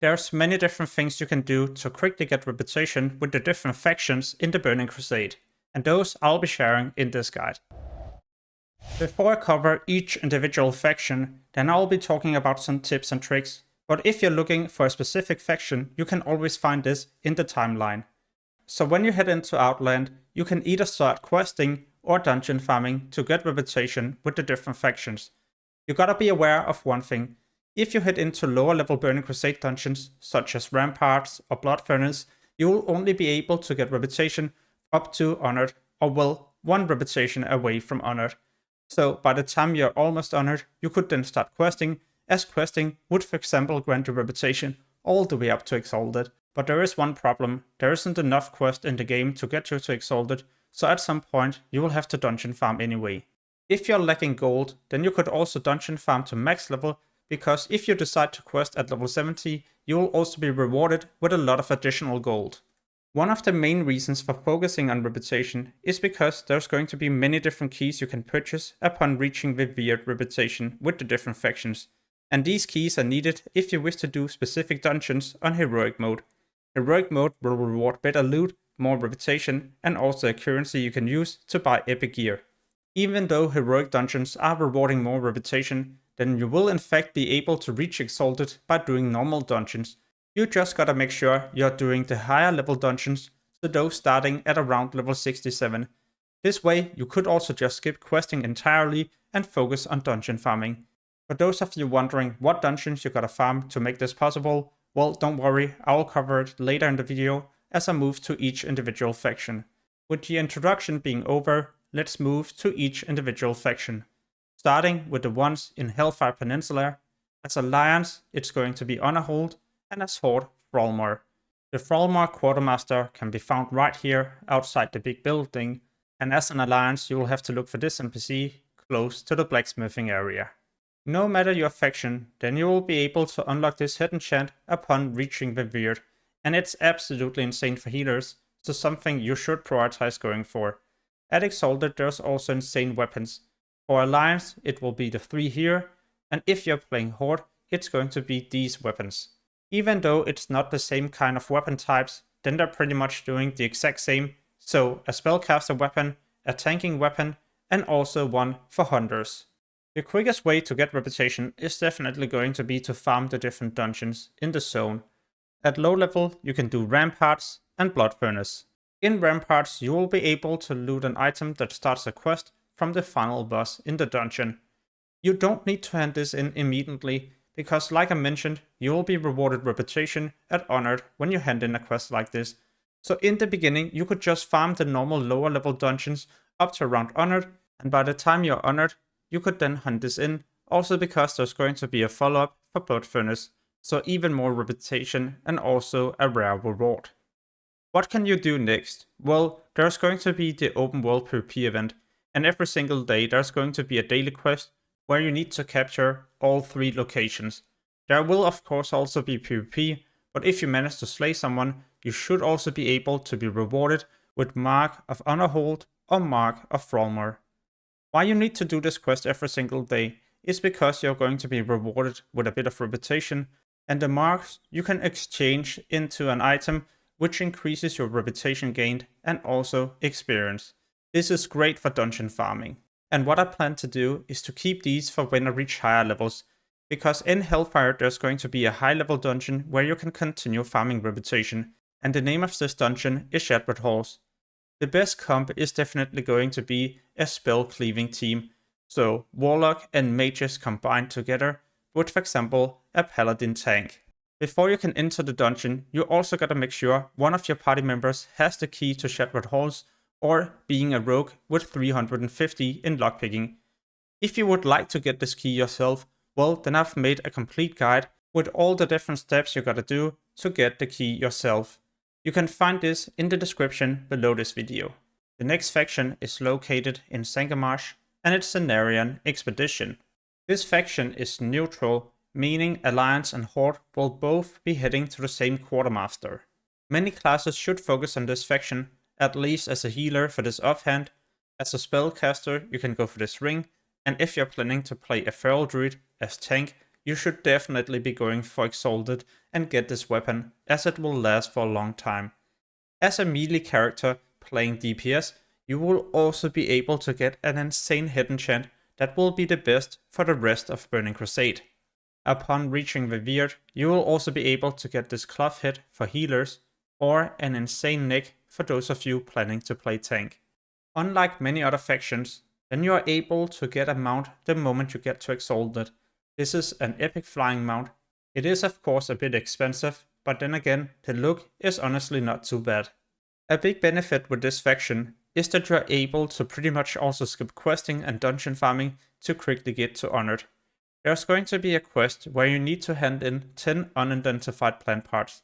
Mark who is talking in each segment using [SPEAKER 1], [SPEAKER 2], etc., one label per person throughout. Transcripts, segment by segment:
[SPEAKER 1] There's many different things you can do to quickly get reputation with the different factions in the Burning Crusade, and those I'll be sharing in this guide. Before I cover each individual faction, then I'll be talking about some tips and tricks, but if you're looking for a specific faction, you can always find this in the timeline. So when you head into Outland, you can either start questing or dungeon farming to get reputation with the different factions. You gotta be aware of one thing. If you head into lower level Burning Crusade dungeons, such as Ramparts or Blood Furnace, you will only be able to get reputation up to Honored, or well, one reputation away from Honored. So by the time you're almost Honored, you could then start questing, as questing would for example grant you reputation all the way up to Exalted. But there is one problem, there isn't enough quest in the game to get you to Exalted, so at some point you will have to dungeon farm anyway. If you're lacking gold, then you could also dungeon farm to max level, because if you decide to quest at level 70, you will also be rewarded with a lot of additional gold. One of the main reasons for focusing on reputation is because there's going to be many different keys you can purchase upon reaching revered reputation with the different factions, and these keys are needed if you wish to do specific dungeons on heroic mode. Heroic mode will reward better loot, more reputation, and also a currency you can use to buy epic gear. Even though heroic dungeons are rewarding more reputation, then you will in fact be able to reach Exalted by doing normal dungeons. You just gotta make sure you're doing the higher level dungeons, so those starting at around level 67. This way you could also just skip questing entirely and focus on dungeon farming. For those of you wondering what dungeons you gotta farm to make this possible, well, don't worry, I'll cover it later in the video as I move to each individual faction. With the introduction being over, let's move to each individual faction. Starting with the ones in Hellfire Peninsula. As Alliance, it's going to be Honorhold, and as Horde, Thrallmar. The Thrallmar Quartermaster can be found right here outside the big building, and as an Alliance you will have to look for this NPC close to the blacksmithing area. No matter your faction, then you will be able to unlock this hidden enchant upon reaching Revered, and it's absolutely insane for healers, so something you should prioritize going for. At Exalted there's also insane weapons. For Alliance it will be the 3 here, and if you're playing Horde it's going to be these weapons. Even though it's not the same kind of weapon types, then they're pretty much doing the exact same, so a spellcaster weapon, a tanking weapon, and also one for hunters. The quickest way to get reputation is definitely going to be to farm the different dungeons in the zone. At low level you can do Ramparts and Blood Furnace. In Ramparts you will be able to loot an item that starts a quest from the final boss in the dungeon. You don't need to hand this in immediately, because like I mentioned, you will be rewarded reputation at Honored when you hand in a quest like this. So in the beginning you could just farm the normal lower level dungeons up to around Honored, and by the time you're Honored, you could then hunt this in, also because there's going to be a follow-up for Blood Furnace, so even more reputation and also a rare reward. What can you do next? Well, there's going to be the open world PvP event, and every single day there's going to be a daily quest where you need to capture all 3 locations. There will of course also be PvP, but if you manage to slay someone, you should also be able to be rewarded with Mark of Honorhold or Mark of Thrallmar. Why you need to do this quest every single day is because you're going to be rewarded with a bit of reputation, and the marks you can exchange into an item which increases your reputation gained and also experience. This is great for dungeon farming. And what I plan to do is to keep these for when I reach higher levels, because in Hellfire there's going to be a high level dungeon where you can continue farming reputation, and the name of this dungeon is Shattered Halls. The best comp is definitely going to be a spell cleaving team, so Warlock and Mages combined together with, for example, a Paladin tank. Before you can enter the dungeon, you also gotta make sure one of your party members has the key to Shattered Halls, or being a rogue with 350 in lockpicking. If you would like to get this key yourself, well then I've made a complete guide with all the different steps you gotta do to get the key yourself. You can find this in the description below this video. The next faction is located in Sangamarsh, and it's Cenarion Expedition. This faction is neutral, meaning Alliance and Horde will both be heading to the same quartermaster. Many classes should focus on this faction, at least as a healer for this offhand. As a spellcaster you can go for this ring, and if you're planning to play a feral druid as tank, you should definitely be going for Exalted and get this weapon, as it will last for a long time. As a melee character playing DPS, you will also be able to get an insane hit enchant that will be the best for the rest of Burning Crusade. Upon reaching Revered, you will also be able to get this cloth hit for healers, or an insane nick for those of you planning to play tank. Unlike many other factions, then you are able to get a mount the moment you get to Exalted. This is an epic flying mount. It is of course a bit expensive, but then again, the look is honestly not too bad. A big benefit with this faction is that you are able to pretty much also skip questing and dungeon farming to quickly get to Honored. There's going to be a quest where you need to hand in 10 unidentified plant parts.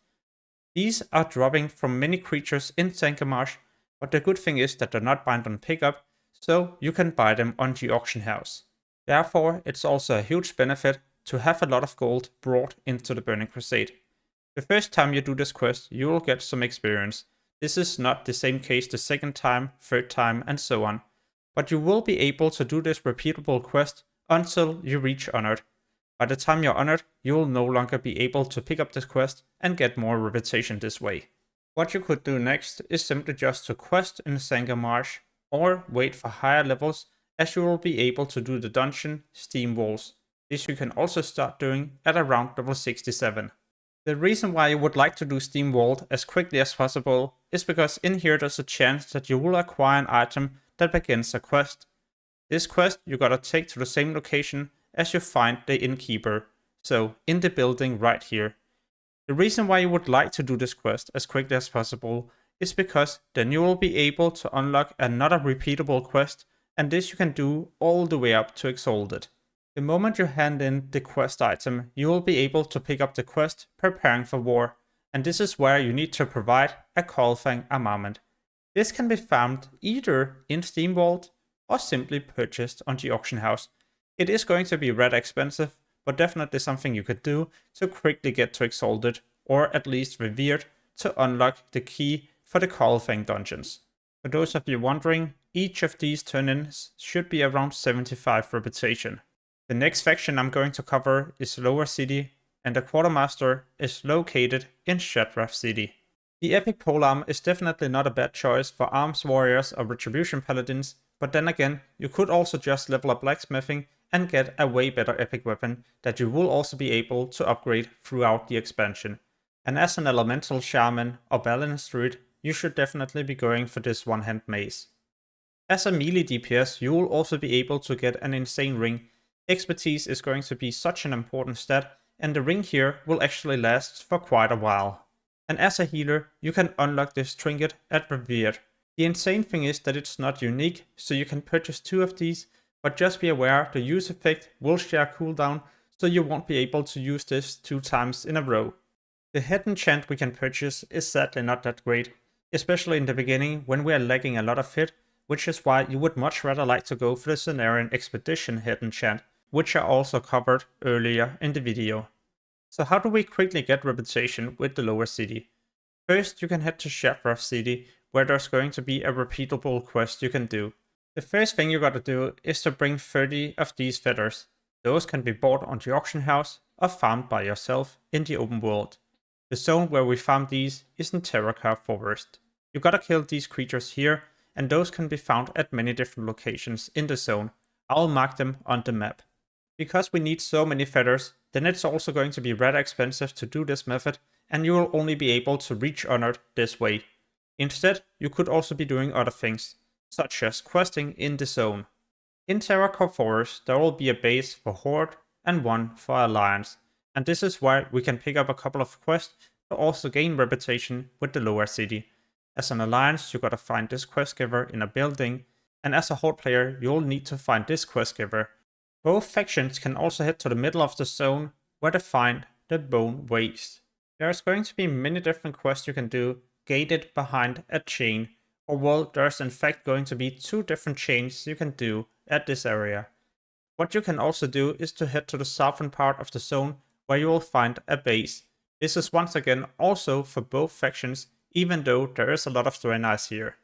[SPEAKER 1] These are dropping from many creatures in Cenarion, but the good thing is that they're not bound on pickup, so you can buy them on the auction house. Therefore, it's also a huge benefit to have a lot of gold brought into the Burning Crusade. The first time you do this quest, you will get some experience. This is not the same case the second time, third time, and so on. But you will be able to do this repeatable quest until you reach Honored. By the time you're Honored, you will no longer be able to pick up this quest and get more reputation this way. What you could do next is simply just to quest in Cenarion, or wait for higher levels, as you will be able to do the dungeon Steam Walls. This you can also start doing at around level 67. The reason why you would like to do Steam Walled as quickly as possible is because in here there's a chance that you will acquire an item that begins a quest. This quest you gotta take to the same location as you find the innkeeper, so in the building right here. The reason why you would like to do this quest as quickly as possible is because then you will be able to unlock another repeatable quest, and this you can do all the way up to Exalted. The moment you hand in the quest item, you will be able to pick up the quest Preparing for War, and this is where you need to provide a Coilfang armament. This can be found either in Steam Vault or simply purchased on the auction house. It is going to be rather expensive, but definitely something you could do to quickly get to Exalted, or at least Revered, to unlock the key for the Coilfang dungeons. For those of you wondering, each of these turn-ins should be around 75 reputation. The next faction I'm going to cover is Lower City, and the Quartermaster is located in Sha'tar City. The Epic Polearm is definitely not a bad choice for Arms Warriors or Retribution Paladins, but then again, you could also just level up blacksmithing and get a way better epic weapon that you will also be able to upgrade throughout the expansion. And as an Elemental Shaman or Balance Druid, you should definitely be going for this one-hand mace. As a melee DPS, you will also be able to get an insane ring. Expertise is going to be such an important stat, and the ring here will actually last for quite a while. And as a healer, you can unlock this trinket at Revered. The insane thing is that it's not unique, so you can purchase 2 of these, but just be aware the use effect will share cooldown, so you won't be able to use this 2 times in a row. The head enchant we can purchase is sadly not that great, especially in the beginning when we are lacking a lot of hit, which is why you would much rather like to go for the Cenarion Expedition head enchant, which I also covered earlier in the video. So how do we quickly get reputation with the Lower City? First, you can head to Sha'tar City, where there's going to be a repeatable quest you can do. The first thing you gotta do is to bring 30 of these feathers. Those can be bought on the auction house or farmed by yourself in the open world. The zone where we farm these is in Terracar Forest. You gotta kill these creatures here, and those can be found at many different locations in the zone. I'll mark them on the map. Because we need so many feathers, then it's also going to be rather expensive to do this method, and you will only be able to reach Honored this way. Instead, you could also be doing other things, such as questing in the zone. In Terracar Forest, there will be a base for Horde and one for Alliance, and this is where we can pick up a couple of quests to also gain reputation with the Lower City. As an Alliance, you gotta find this quest giver in a building, and as a Horde player, you'll need to find this quest giver. Both factions can also head to the middle of the zone, where they find the Bone Waste. There's going to be many different quests you can do, gated behind a chain, or well, there's in fact going to be 2 different chains you can do at this area. What you can also do is to head to the southern part of the zone, where you will find a base. This is once again also for both factions, even though there is a lot of Draenei's here.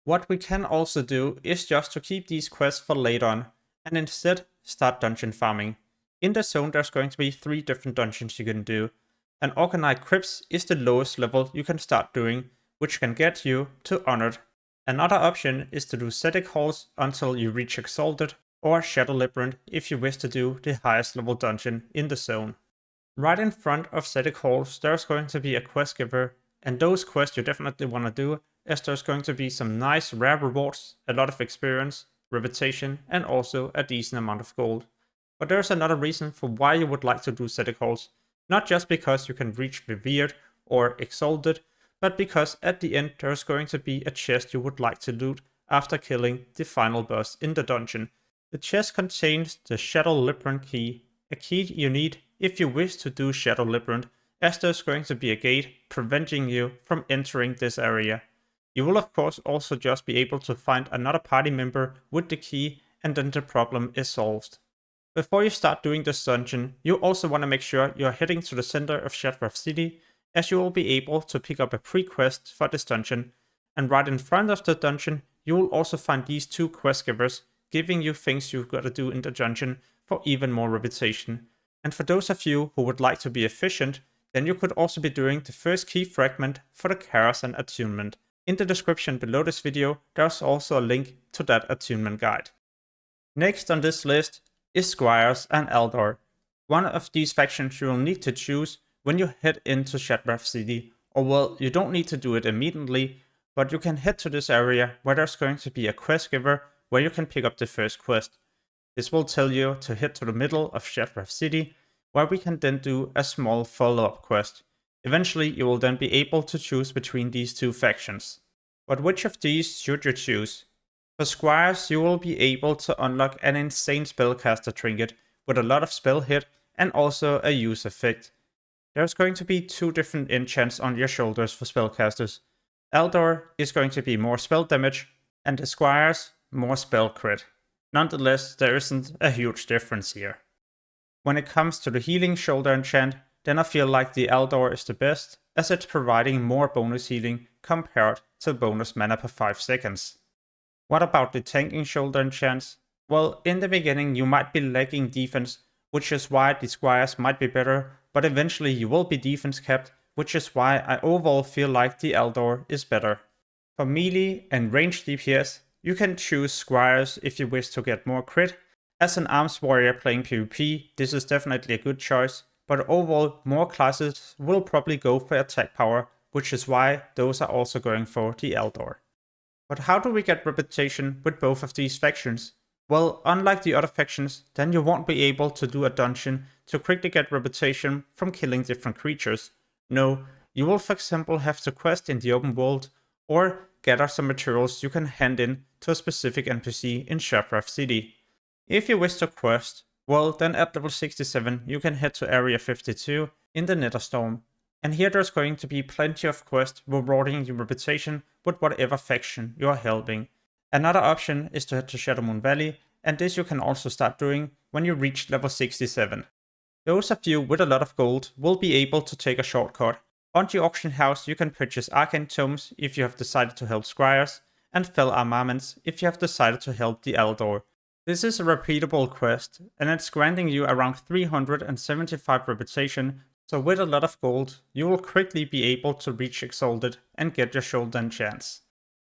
[SPEAKER 1] What we can also do is just to keep these quests for later on, and instead start dungeon farming. In the zone there's going to be 3 different dungeons you can do, and Organized Crypts is the lowest level you can start doing, which can get you to Honored. Another option is to do Zedic Halls until you reach Exalted, or Shadow Labyrinth if you wish to do the highest level dungeon in the zone. Right in front of Zedic Halls there's going to be a quest giver, and those quests you definitely want to do, as there's going to be some nice rare rewards, a lot of experience, reputation, and also a decent amount of gold. But there's another reason for why you would like to do Zedic Halls, not just because you can reach Revered or Exalted, but because at the end there's going to be a chest you would like to loot after killing the final boss in the dungeon. The chest contains the Shadow Labyrinth key, a key you need if you wish to do Shadow Labyrinth, as there's going to be a gate preventing you from entering this area. You will of course also just be able to find another party member with the key, and then the problem is solved. Before you start doing this dungeon, you also want to make sure you are heading to the center of Sha'tar City, as you will be able to pick up a pre-quest for this dungeon, and right in front of the dungeon you will also find these 2 quest givers, giving you things you've got to do in the dungeon for even more reputation. And for those of you who would like to be efficient, then you could also be doing the first key fragment for the Karazhan attunement. In the description below this video there's also a link to that attunement guide. Next on this list is Scryers and Aldor. One of these factions you will need to choose when you head into Sha'tar City, or well, you don't need to do it immediately, but you can head to this area where there's going to be a quest giver where you can pick up the first quest. This will tell you to head to the middle of Sha'tar City, where we can then do a small follow-up quest. Eventually you will then be able to choose between these 2 factions. But which of these should you choose? For Scryers you will be able to unlock an insane spellcaster trinket with a lot of spell hit and also a use effect. There's going to be 2 different enchants on your shoulders for spellcasters. Aldor is going to be more spell damage, and the Scryers more spell crit. Nonetheless, there isn't a huge difference here. When it comes to the healing shoulder enchant, then I feel like the Aldor is the best, as it's providing more bonus healing compared to bonus mana per 5 seconds. What about the tanking shoulder enchants? Well, in the beginning you might be lacking defense, which is why the Scryers might be better, but eventually you will be defense capped, which is why I overall feel like the Aldor is better. For melee and ranged DPS, you can choose Scryers if you wish to get more crit. As an arms warrior playing PvP, this is definitely a good choice, but overall more classes will probably go for attack power, which is why those are also going for the Aldor. But how do we get reputation with both of these factions? Well, unlike the other factions, then you won't be able to do a dungeon to quickly get reputation from killing different creatures. No, you will for example have to quest in the open world, or gather some materials you can hand in to a specific NPC in Sha'tar City. If you wish to quest, well then at level 67 you can head to area 52 in the Netherstorm, and here there's going to be plenty of quests rewarding your reputation with whatever faction you are helping. Another option is to head to Shadowmoon Valley, and this you can also start doing when you reach level 67. Those of you with a lot of gold will be able to take a shortcut. On the auction house you can purchase Arcane Tomes if you have decided to help Scryers, and Fell Armaments if you have decided to help the Aldor. This is a repeatable quest, and it's granting you around 375 reputation, so with a lot of gold you will quickly be able to reach Exalted and get your shoulder enchants.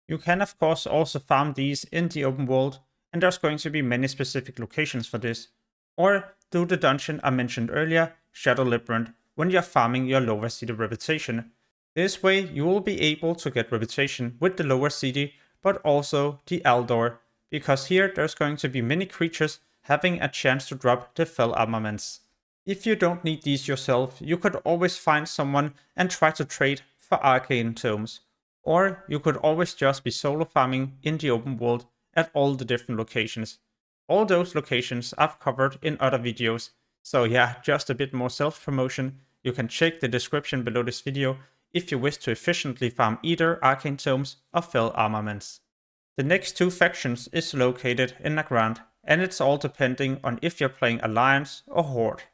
[SPEAKER 1] You can of course also farm these in the open world, and there's going to be many specific locations for this. Or do the dungeon I mentioned earlier, Shadow Labyrinth, when you're farming your lower city reputation. This way you will be able to get reputation with the lower city, but also the Aldor, because here there's going to be many creatures having a chance to drop the Fell Armaments. If you don't need these yourself, you could always find someone and try to trade for Arcane Tomes. Or you could always just be solo farming in the open world at all the different locations. All those locations I've covered in other videos, so yeah, just a bit more self-promotion. You can check the description below this video if you wish to efficiently farm either Arcane Tomes or Fell Armaments. The next 2 factions is located in Nagrand, and it's all depending on if you're playing Alliance or Horde.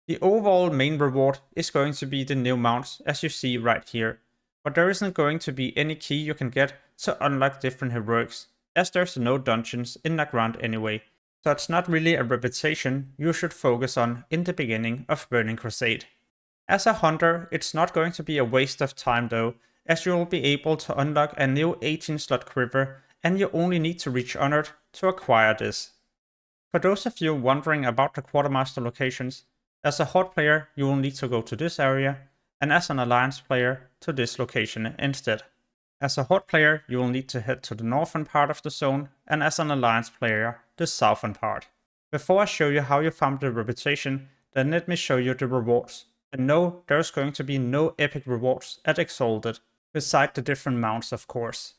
[SPEAKER 1] The overall main reward is going to be the new mounts, as you see right here, but there isn't going to be any key you can get to unlock different heroics, as there's no dungeons in Nagrand anyway. so it's not really a reputation you should focus on in the beginning of Burning Crusade. As a hunter, it's not going to be a waste of time though, as you will be able to unlock a new 18-slot quiver, and you only need to reach Honored to acquire this. For those of you wondering about the Quartermaster locations, as a Horde player you will need to go to this area, and as an Alliance player to this location instead. As a Horde player you will need to head to the northern part of the zone, and as an Alliance player the southern part. Before I show you how you farm the reputation, then let me show you the rewards. And no, there's going to be no epic rewards at Exalted, beside the different mounts of course.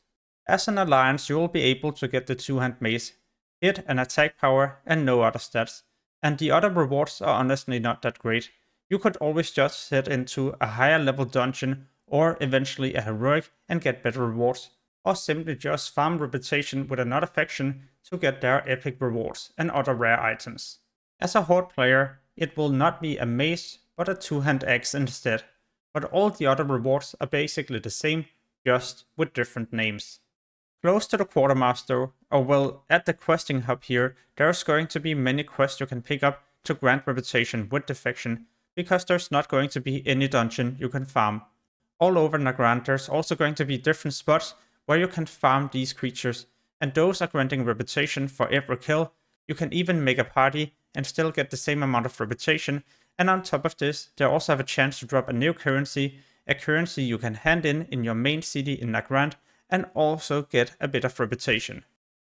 [SPEAKER 1] As an Alliance you will be able to get the 2-hand mace, hit and attack power and no other stats, and the other rewards are honestly not that great. You could always just head into a higher level dungeon or eventually a heroic and get better rewards, or simply just farm reputation with another faction to get their epic rewards and other rare items. As a Horde player, it will not be a mace but a 2-hand axe instead, but all the other rewards are basically the same, just with different names. Close to the Quartermaster, or well, at the questing hub here, there's going to be many quests you can pick up to grant reputation with the faction, because there's not going to be any dungeon you can farm. All over Nagrand there's also going to be different spots where you can farm these creatures, and those are granting reputation for every kill. You can even make a party and still get the same amount of reputation, and on top of this, they also have a chance to drop a new currency, a currency you can hand in your main city in Nagrand, and also get a bit of reputation.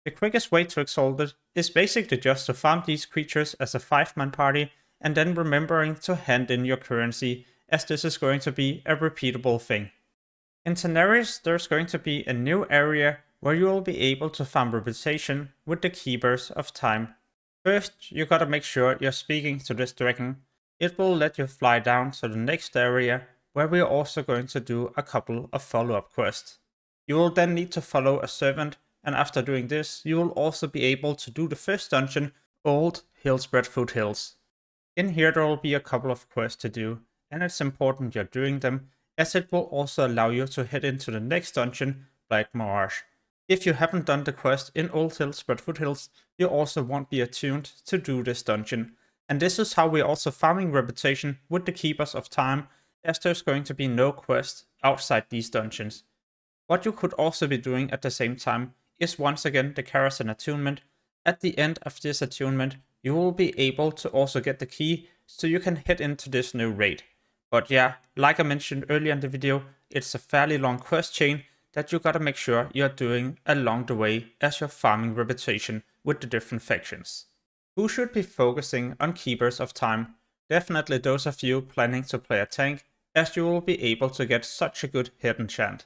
[SPEAKER 1] The quickest way to Exalted is basically just to farm these creatures as a 5-man party, and then remembering to hand in your currency, as this is going to be a repeatable thing. In Cenarion, there's going to be a new area where you will be able to farm reputation with the Keepers of Time. First, you gotta make sure you're speaking to this dragon. It will let you fly down to the next area, where we're also going to do a couple of follow-up quests. You will then need to follow a servant, and after doing this, you will also be able to do the first dungeon, Old Hillspread Foothills. In here there will be a couple of quests to do, and it's important you're doing them, as it will also allow you to head into the next dungeon, Black Mirage. If you haven't done the quest in Old Hillspread Foothills, you also won't be attuned to do this dungeon. And this is how we're also farming reputation with the Keepers of Time, as there's going to be no quest outside these dungeons. What you could also be doing at the same time is once again the Karazhan attunement. At the end of this attunement, you will be able to also get the key, so you can head into this new raid. But yeah, like I mentioned earlier in the video, it's a fairly long quest chain that you gotta make sure you're doing along the way as you're farming reputation with the different factions. Who should be focusing on Keepers of Time? Definitely those of you planning to play a tank, as you will be able to get such a good hit enchant.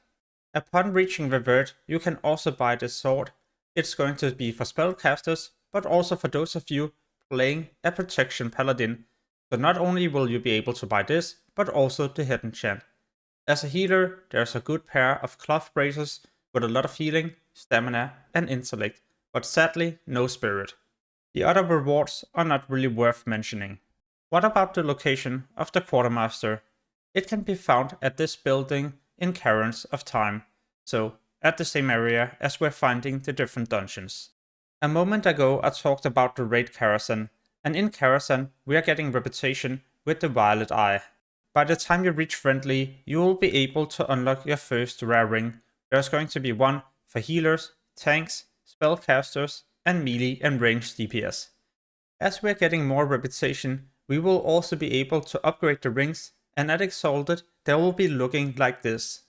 [SPEAKER 1] Upon reaching Revert, you can also buy this sword. It's going to be for spellcasters, but also for those of you playing a protection paladin. So not only will you be able to buy this, but also the hit enchant. As a healer, there's a good pair of cloth braces with a lot of healing, stamina and intellect, but sadly no spirit. The other rewards are not really worth mentioning. What about the location of the Quartermaster? It can be found at this building in Caverns of Time, so at the same area as we're finding the different dungeons. A moment ago I talked about the raid Karazhan, and in Karazhan we are getting reputation with the Violet Eye. By the time you reach Friendly, you will be able to unlock your first rare ring. There's going to be one for healers, tanks, spellcasters, and melee and ranged DPS. As we're getting more reputation, we will also be able to upgrade the rings, and at Exalted they will be looking like this.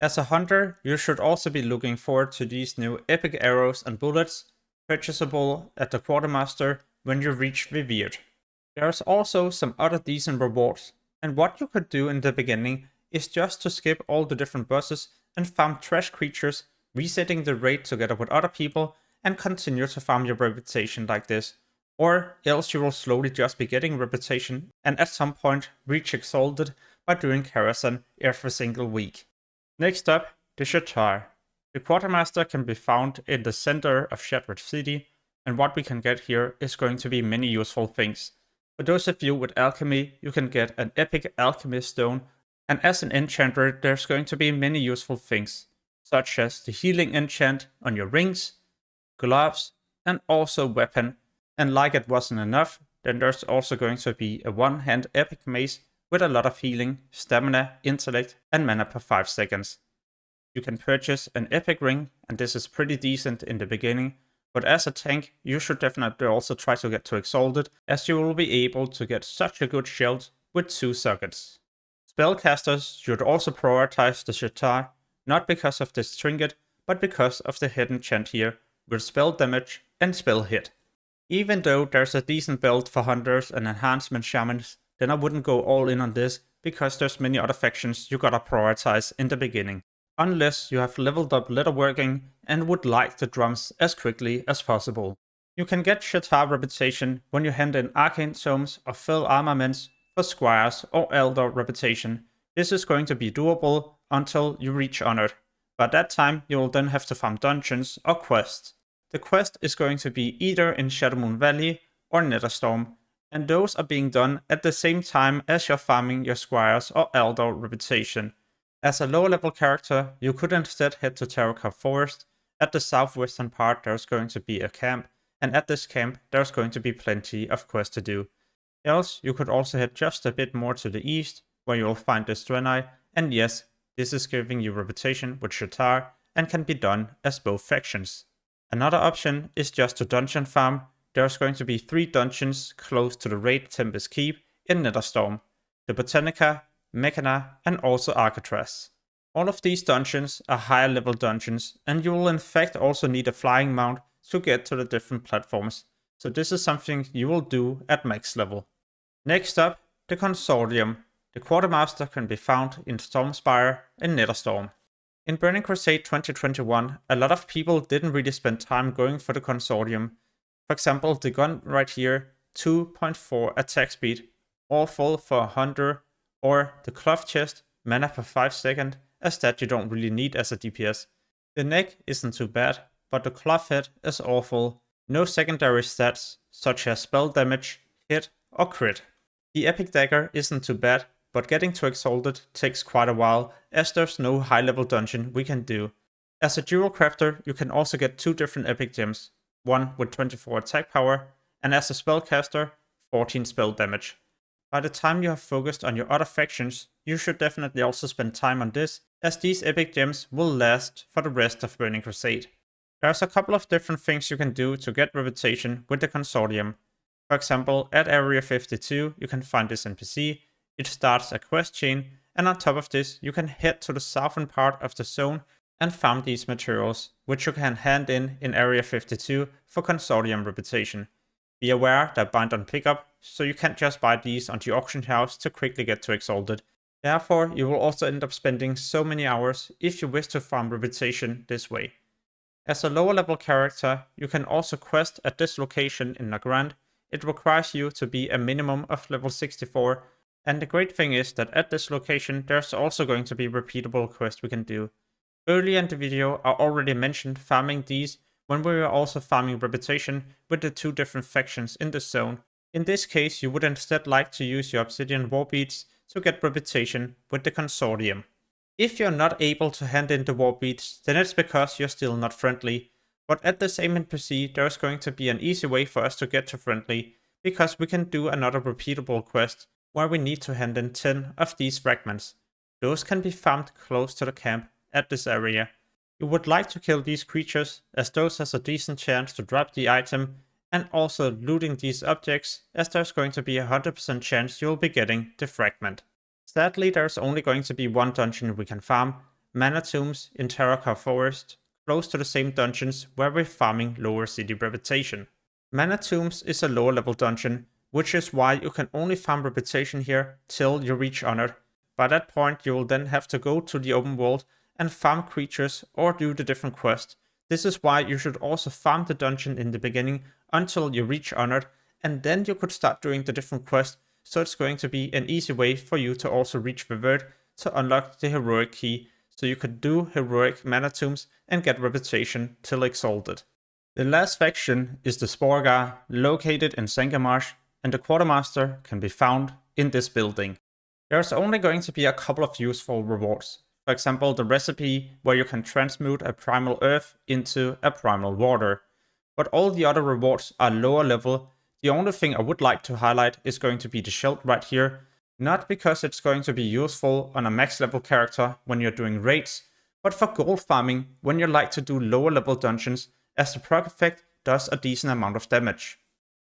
[SPEAKER 1] As a hunter, you should also be looking forward to these new epic arrows and bullets, purchasable at the Quartermaster when you reach Revered. There's also some other decent rewards, and what you could do in the beginning is just to skip all the different bosses and farm trash creatures, resetting the raid together with other people, and continue to farm your reputation like this. Or else you will slowly just be getting reputation and at some point reach Exalted by doing Karazhan every single week. Next up, the Sha'tar. The Quartermaster can be found in the center of Shattered City, and what we can get here is going to be many useful things. For those of you with alchemy, you can get an epic alchemy stone, and as an enchanter there's going to be many useful things, such as the healing enchant on your rings, gloves, and also weapon, And like it wasn't enough, then there's also going to be a one-hand epic mace with a lot of healing, stamina, intellect, and mana per 5 seconds. You can purchase an epic ring, and this is pretty decent in the beginning, but as a tank, you should definitely also try to get to Exalted, as you will be able to get such a good shield with 2 sockets. Spellcasters should also prioritize the Sha'tar, not because of this trinket, but because of the hidden chant here, with spell damage and spell hit. Even though there's a decent build for hunters and enhancement shamans, then I wouldn't go all in on this, because there's many other factions you gotta prioritize in the beginning. Unless you have leveled up leatherworking and would like the drums as quickly as possible. You can get Sha'tar reputation when you hand in arcane tomes or fill armaments for Scryers or Aldor reputation. This is going to be doable until you reach Honored. By that time, you will then have to farm dungeons or quests. The quest is going to be either in Shadowmoon Valley or Netherstorm, and those are being done at the same time as you're farming your Scryers or Aldor reputation. As a lower level character, you could instead head to Terracotta Forest. At the southwestern part there's going to be a camp, and at this camp there's going to be plenty of quests to do. Else, you could also head just a bit more to the east, where you'll find this Kurenai, and yes, this is giving you reputation with Sha'tar, and can be done as both factions. Another option is just to dungeon farm. There's going to be 3 dungeons close to the raid Tempest Keep in Netherstorm. The Botanica, Mag'har, and also Alcatraz. All of these dungeons are higher level dungeons, and you will in fact also need a flying mount to get to the different platforms, so this is something you will do at max level. Next up, the Consortium. The Quartermaster can be found in Stormspire in Netherstorm. In Burning Crusade 2021, a lot of people didn't really spend time going for the Consortium. For example, the gun right here, 2.4 attack speed, awful for a hunter, or the cloth chest, mana per 5 seconds, as that you don't really need as a DPS. The neck isn't too bad, but the cloth head is awful. No secondary stats, such as spell damage, hit, or crit. The epic dagger isn't too bad, but getting to Exalted takes quite a while, as there's no high level dungeon we can do. As a dual crafter, you can also get 2 different epic gems, one with 24 attack power, and as a spellcaster, 14 spell damage. By the time you have focused on your other factions, you should definitely also spend time on this, as these epic gems will last for the rest of Burning Crusade. There's a couple of different things you can do to get reputation with the Consortium. For example, at Area 52 you can find this NPC, it starts a quest chain, and on top of this you can head to the southern part of the zone and farm these materials, which you can hand in Area 52 for Consortium reputation. Be aware they're bind on pickup, so you can't just buy these on the auction house to quickly get to Exalted. Therefore, you will also end up spending so many hours if you wish to farm reputation this way. As a lower level character, you can also quest at this location in Nagrand. It requires you to be a minimum of level 64, and the great thing is that at this location there's also going to be repeatable quests we can do. Earlier in the video I already mentioned farming these when we were also farming reputation with the 2 different factions in the zone. In this case, you would instead like to use your obsidian war beads to get reputation with the Consortium. If you're not able to hand in the war beads, then it's because you're still not friendly, but at the same NPC there's going to be an easy way for us to get to friendly, because we can do another repeatable quest where we need to hand in 10 of these fragments. Those can be farmed close to the camp at this area. You would like to kill these creatures, as those has a decent chance to drop the item, and also looting these objects, as there's going to be a 100% chance you'll be getting the fragment. Sadly, there's only going to be one dungeon we can farm, Mana Tombs in Terracotta Forest, close to the same dungeons where we're farming lower city reputation. Mana Tombs is a lower level dungeon, which is why you can only farm reputation here till you reach Honored. By that point you will then have to go to the open world and farm creatures or do the different quests. This is why you should also farm the dungeon in the beginning until you reach Honored, and then you could start doing the different quests, so it's going to be an easy way for you to also reach Revert to unlock the heroic key, so you could do heroic Mana Tombs and get reputation till Exalted. The last faction is the Sporregar, located in Sangamarsh, and the Quartermaster can be found in this building. There's only going to be a couple of useful rewards. For example, the recipe where you can transmute a primal earth into a primal water. but all the other rewards are lower level. The only thing I would like to highlight is going to be the shield right here. Not because it's going to be useful on a max level character when you're doing raids, but for gold farming when you like to do lower level dungeons, as the proc effect does a decent amount of damage.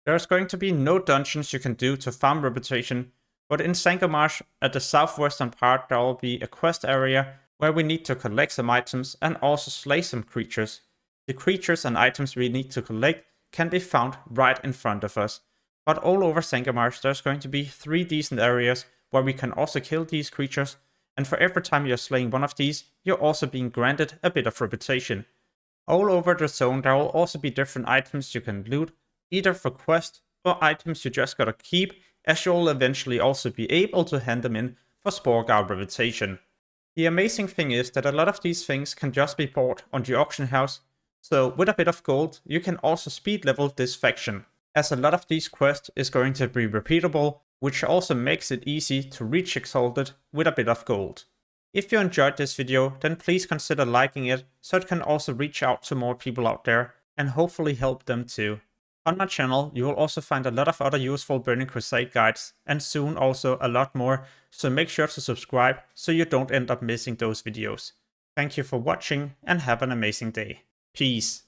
[SPEAKER 1] There's going to be no dungeons you can do to farm reputation, but in Sangormarsh at the southwestern part there will be a quest area where we need to collect some items and also slay some creatures. The creatures and items we need to collect can be found right in front of us. But all over Sangormarsh there's going to be 3 decent areas where we can also kill these creatures, and for every time you're slaying one of these, you're also being granted a bit of reputation. All over the zone there will also be different items you can loot, either for quest or items you just gotta keep, as you'll eventually also be able to hand them in for Sporregar reputation. The amazing thing is that a lot of these things can just be bought on the auction house, so with a bit of gold you can also speed level this faction, as a lot of these quests is going to be repeatable, which also makes it easy to reach Exalted with a bit of gold. If you enjoyed this video, then please consider liking it so it can also reach out to more people out there and hopefully help them too. On my channel you will also find a lot of other useful Burning Crusade guides, and soon also a lot more, so make sure to subscribe so you don't end up missing those videos. Thank you for watching and have an amazing day. Peace.